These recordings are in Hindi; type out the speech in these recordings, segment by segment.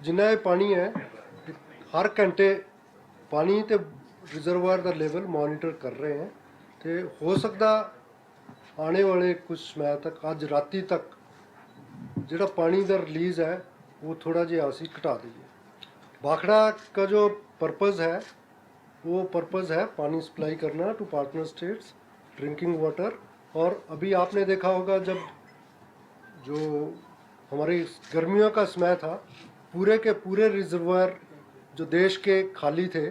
जिन्ना ਇਹ ਪਾਣੀ ਹੈ ਹਰ ਘੰਟੇ ਪਾਣੀ ਤੇ ਰਿਜ਼ਰਵਾयर ਦਾ ਲੈਵਲ ਮੋਨੀਟਰ ਕਰ ਰਹੇ हैं ਤੇ ਹੋ ਸਕਦਾ आने वाले कुछ समय तक ਅੱਜ ਰਾਤੀ तक ਜਿਹੜਾ पानी का रिलीज़ है वो थोड़ा जिहा असी घटा दीजिए। भाखड़ा का जो पर्पज़ है वो पर्पज़ है पानी सप्लाई करना two partner states, drinking water. और अभी आपने देखा होगा जब जो हमारी गर्मियों का समय था, पूरे के पूरे रिजर्वायर जो देश के खाली थे,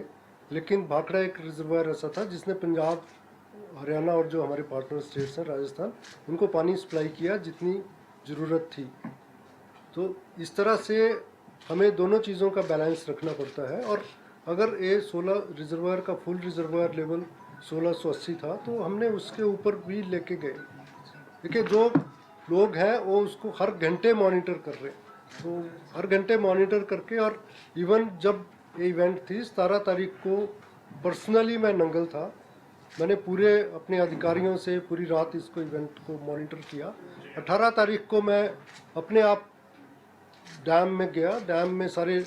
लेकिन भाखड़ा एक रिजर्वायर ऐसा था जिसने पंजाब, हरियाणा और जो हमारे पार्टनर स्टेट्स हैं राजस्थान, उनको पानी सप्लाई किया जितनी ज़रूरत थी। तो इस तरह से हमें दोनों चीज़ों का बैलेंस रखना पड़ता है। और अगर ये 16 रिजर्वायर का फुल रिजर्वायर लेवल 1680 था तो हमने उसके ऊपर भी लेके गए। देखिए जो लोग हैं वो उसको हर घंटे मॉनिटर कर रहे हैं, तो हर घंटे मॉनिटर करके, और इवन जब ये इवेंट थी 17 तारीख को पर्सनली मैं नंगल था, मैंने पूरे अपने अधिकारियों से पूरी रात इसको इवेंट को मॉनिटर किया। 18 तारीख को मैं अपने आप डैम में गया, डैम में सारे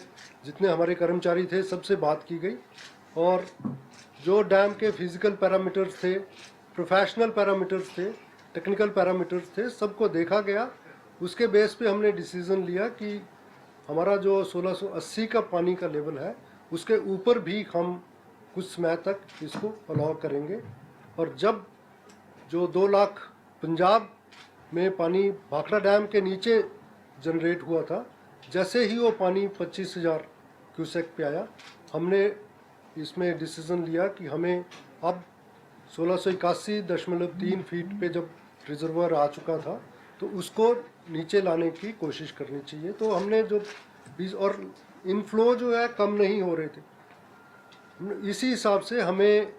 जितने हमारे कर्मचारी थे सबसे बात की गई, और जो डैम के फिज़िकल पैरामीटर्स थे, प्रोफेशनल पैरामीटर्स थे, टेक्निकल पैरामीटर्स थे, सबको देखा गया। उसके बेस पे हमने डिसीज़न लिया कि हमारा जो 1680 का पानी का लेवल है उसके ऊपर भी हम कुछ समय तक इसको अलाउ करेंगे। और जब जो 2 लाख पंजाब में पानी भाखड़ा डैम के नीचे जनरेट हुआ था, जैसे ही वो पानी 25,000 क्यूसेक पे आया, हमने इसमें डिसीज़न लिया कि हमें अब 1681.3 फीट पे जब रिजर्वायर आ चुका था तो उसको नीचे लाने की कोशिश करनी चाहिए। तो हमने जो और इनफ्लो जो है कम नहीं हो रहे थे, इसी हिसाब से हमें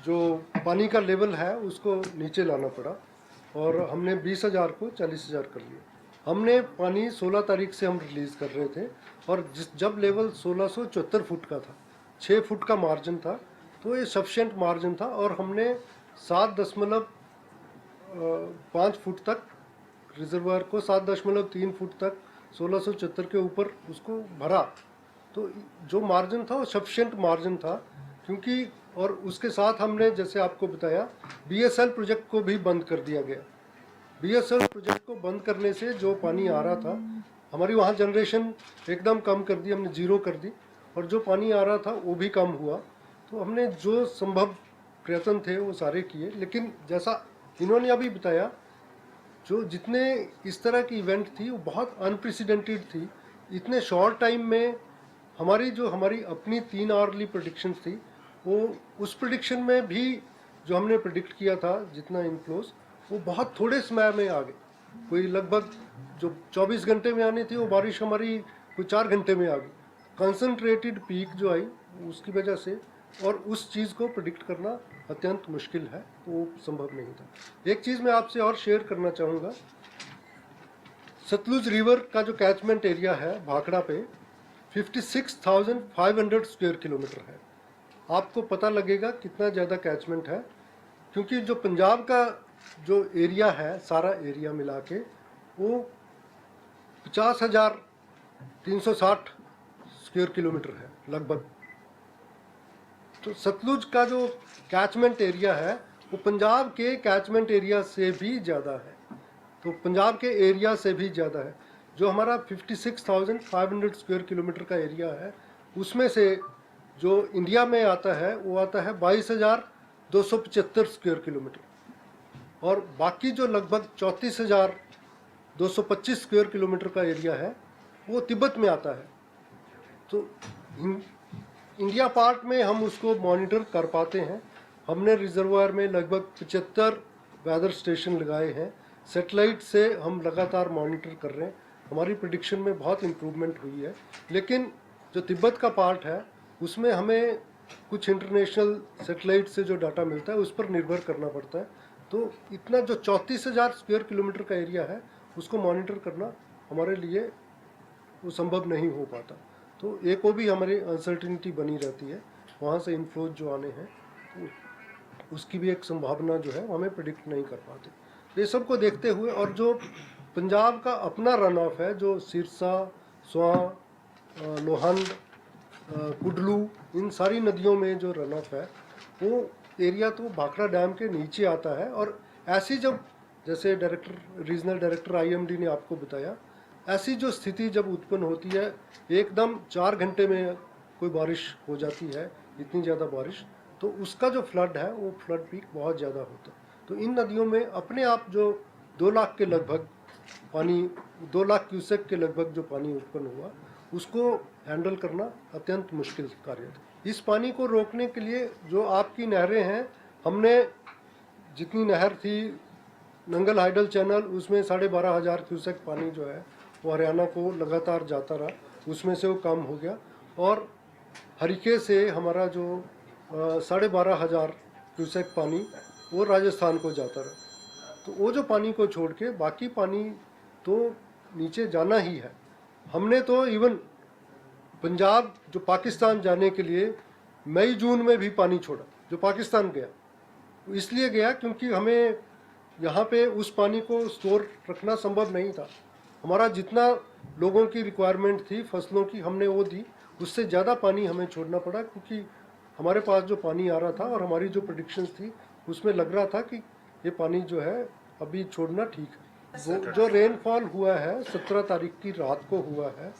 जो पानी का लेवल है उसको नीचे लाना पड़ा, और हमने 20,000 को 40,000 कर लिया। हमने पानी 16 तारीख से हम रिलीज़ कर रहे थे, और जब लेवल 1674 फुट का था, 6 फुट का मार्जिन था, तो ये सफिशेंट मार्जिन था। और हमने 7.5 फुट तक रिजर्वायर को 7.3 फुट तक 1674 के ऊपर उसको भरा। तो जो मार्जिन था वो सफिशेंट मार्जिन था, क्योंकि और उसके साथ हमने जैसे आपको बताया बीएसएल प्रोजेक्ट को भी बंद कर दिया गया। बीएसएल प्रोजेक्ट को बंद करने से जो पानी आ रहा था, हमारी वहाँ जनरेशन एकदम कम कर दी, हमने ज़ीरो कर दी, और जो पानी आ रहा था वो भी कम हुआ। तो हमने जो संभव प्रयत्न थे वो सारे किए। लेकिन जैसा इन्होंने अभी बताया, जो जितने इस तरह की इवेंट थी वो बहुत अनप्रेसिडेंटेड थी। इतने शॉर्ट टाइम में हमारी अपनी 3 आवरली प्रेडिक्शंस थी, वो उस प्रेडिक्शन में भी जो हमने प्रेडिक्ट किया था जितना इनफ्लोज, वो बहुत थोड़े समय में आ गए। कोई लगभग जो 24 घंटे में आनी थी वो बारिश हमारी कोई 4 घंटे में आ गई। कंसंट्रेटेड पीक जो आई उसकी वजह से, और उस चीज़ को प्रेडिक्ट करना अत्यंत मुश्किल है, तो वो संभव नहीं था। एक चीज़ मैं आपसे और शेयर करना चाहूँगा, सतलुज रिवर का जो कैचमेंट एरिया है भाखड़ा पे 56,500 स्क्वायर किलोमीटर है। आपको पता लगेगा कितना ज़्यादा कैचमेंट है, क्योंकि जो पंजाब का जो एरिया है सारा एरिया मिला के वो 50,360 स्क्वायर किलोमीटर है लगभग। तो सतलुज का जो कैचमेंट एरिया है वो पंजाब के कैचमेंट एरिया से भी ज़्यादा है, तो पंजाब के एरिया से भी ज़्यादा है। जो हमारा 56,500 स्क्वायर किलोमीटर का एरिया है, उसमें से जो इंडिया में आता है वो आता है 22,275 स्क्वायर किलोमीटर, और बाकी जो लगभग 34,225 स्क्वायर किलोमीटर का एरिया है वो तिब्बत में आता है। तो इंडिया पार्ट में हम उसको मॉनिटर कर पाते हैं। हमने रिजर्वायर में लगभग 75 वेदर स्टेशन लगाए हैं, सेटेलाइट से हम लगातार मॉनिटर कर रहे हैं। हमारी प्रेडिक्शन में बहुत इम्प्रूवमेंट हुई है। लेकिन जो तिब्बत का पार्ट है उसमें हमें कुछ इंटरनेशनल सेटेलाइट से जो डाटा मिलता है उस पर निर्भर करना पड़ता है। तो इतना जो 34,000 स्क्वायर किलोमीटर का एरिया है उसको मॉनिटर करना हमारे लिए वो संभव नहीं हो पाता। तो एक वो भी हमारी अनसर्टिनिटी बनी रहती है, वहाँ से इनफ्लोज जो आने हैं तो उसकी भी एक संभावना जो है वो हमें प्रेडिक्ट नहीं कर पाते। तो ये सब को देखते हुए, और जो पंजाब का अपना रन ऑफ है जो सिरसा, स्वां, लोहांड, कुडलू, इन सारी नदियों में जो रन ऑफ है वो एरिया तो भाखड़ा डैम के नीचे आता है। और ऐसी जब, जैसे रीजनल डायरेक्टर आईएमडी ने आपको बताया, ऐसी जो स्थिति जब उत्पन्न होती है, एकदम 4 घंटे में कोई बारिश हो जाती है, इतनी ज़्यादा बारिश, तो उसका जो फ्लड है वो फ्लड पीक बहुत ज़्यादा होता है। तो इन नदियों में अपने आप जो 2 लाख के लगभग पानी, 2 लाख क्यूसेक के लगभग जो पानी उत्पन्न हुआ, उसको हैंडल करना अत्यंत मुश्किल कार्य था। इस पानी को रोकने के लिए जो आपकी नहरें हैं, हमने जितनी नहर थी नंगल हाइडल चैनल, उसमें 12,500 क्यूसेक पानी जो है वो हरियाणा को लगातार जाता रहा, उसमें से वो कम हो गया। और हरिके से हमारा जो 12,500 क्यूसेक पानी वो राजस्थान को जाता रहा। तो वो जो पानी को छोड़ के बाकी पानी तो नीचे जाना ही है। हमने तो इवन पंजाब जो पाकिस्तान जाने के लिए मई जून में भी पानी छोड़ा, जो पाकिस्तान गया। इसलिए गया क्योंकि हमें यहाँ पे उस पानी को स्टोर रखना संभव नहीं था। हमारा जितना लोगों की रिक्वायरमेंट थी फसलों की, हमने वो दी, उससे ज़्यादा पानी हमें छोड़ना पड़ा, क्योंकि हमारे पास जो पानी आ रहा था और हमारी जो प्रेडिक्शंस थी उसमें लग रहा था कि ये पानी जो है अभी छोड़ना ठीक है। जो रेनफॉल हुआ है 17 तारीख की रात को हुआ है,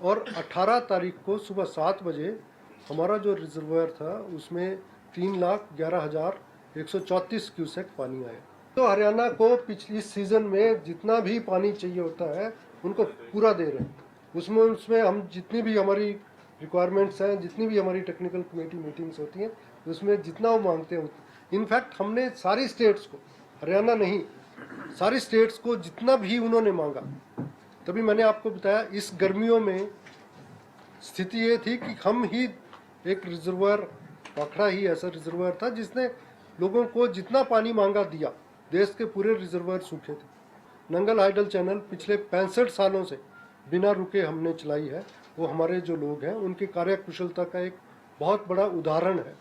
और 18 तारीख को सुबह 7 बजे हमारा जो रिजर्वायर था उसमें 3,11,134 क्यूसेक पानी आया। तो हरियाणा को पिछली सीज़न में जितना भी पानी चाहिए होता है उनको पूरा दे रहे हैं। उसमें हम जितनी भी हमारी रिक्वायरमेंट्स हैं, जितनी भी हमारी टेक्निकल कमेटी मीटिंग्स होती हैं, उसमें जितना वो मांगते हैं, इनफैक्ट हमने सारी स्टेट्स को, हरियाणा नहीं, सारी स्टेट्स को जितना भी उन्होंने मांगा। तभी मैंने आपको बताया इस गर्मियों में स्थिति ये थी कि हम ही एक रिजर्वायर, भाखड़ा ही ऐसा रिजर्वायर था जिसने लोगों को जितना पानी मांगा दिया। देश के पूरे रिजर्वायर सूखे थे। नंगल हाइडल चैनल पिछले 65 सालों से बिना रुके हमने चलाई है। वो हमारे जो लोग हैं उनकी कार्यकुशलता का एक बहुत बड़ा उदाहरण है।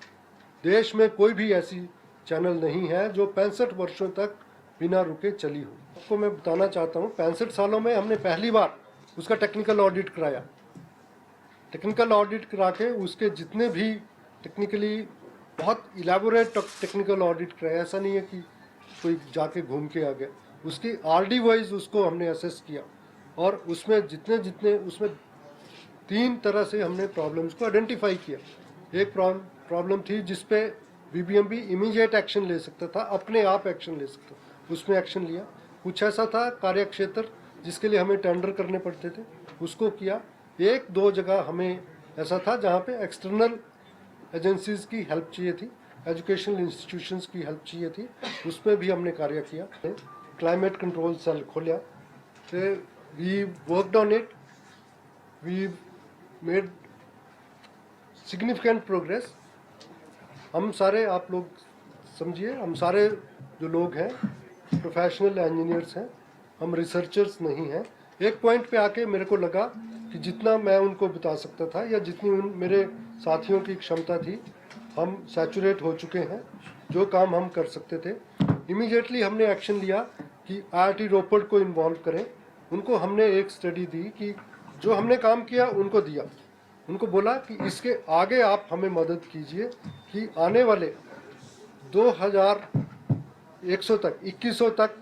देश में कोई भी ऐसी चैनल नहीं है जो 65 वर्षों तक बिना रुके चली हो। आपको मैं बताना चाहता हूँ, 65 सालों में हमने पहली बार उसका टेक्निकल ऑडिट कराया। टेक्निकल ऑडिट करा के उसके जितने भी टेक्निकली बहुत इलेबोरेट टेक्निकल ऑडिट कराया, ऐसा नहीं है कि कोई जाके घूम के आ गया। उसकी आरडी वाइज उसको हमने असेस किया, और उसमें जितने उसमें 3 तरह से हमने प्रॉब्लम्स को आइडेंटिफाई किया। एक प्रॉब्लम थी जिसपे बीबीएमबी इमीडिएट एक्शन ले सकता था, अपने आप एक्शन ले सकता, उसमें एक्शन लिया। कुछ ऐसा था कार्य क्षेत्र जिसके लिए हमें टेंडर करने पड़ते थे, उसको किया। 1-2 जगह हमें ऐसा था जहाँ पे एक्सटर्नल एजेंसीज की हेल्प चाहिए थी, एजुकेशनल इंस्टीट्यूशंस की हेल्प चाहिए थी, उसमें भी हमने कार्य किया। क्लाइमेट कंट्रोल सेल खोला, we worked on it, we made significant progress. हम सारे, आप लोग समझिए, हम सारे जो लोग हैं प्रोफेशनल इंजीनियर्स हैं, हम रिसर्चर्स नहीं हैं। एक पॉइंट पे आके मेरे को लगा कि जितना मैं उनको बता सकता था या जितनी मेरे साथियों की क्षमता थी, हम सैचुरेट हो चुके हैं। जो काम हम कर सकते थे, इमीडिएटली हमने एक्शन लिया कि IIT रोपड़ को इन्वॉल्व करें। उनको हमने एक स्टडी दी कि जो हमने काम किया उनको दिया, उनको बोला कि इसके आगे आप हमें मदद कीजिए कि आने वाले 2100 तक, 2100 तक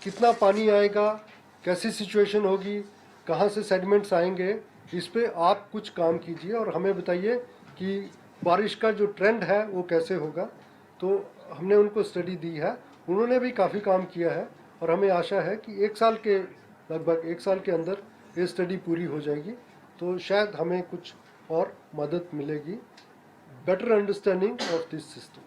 कितना पानी आएगा, कैसी सिचुएशन होगी, कहाँ से सेडिमेंट्स आएंगे, इस पे आप कुछ काम कीजिए और हमें बताइए कि बारिश का जो ट्रेंड है वो कैसे होगा। तो हमने उनको स्टडी दी है, उन्होंने भी काफ़ी काम किया है, और हमें आशा है कि लगभग 1 साल के अंदर ये स्टडी पूरी हो जाएगी। तो शायद हमें कुछ और मदद मिलेगी, better understanding of this system.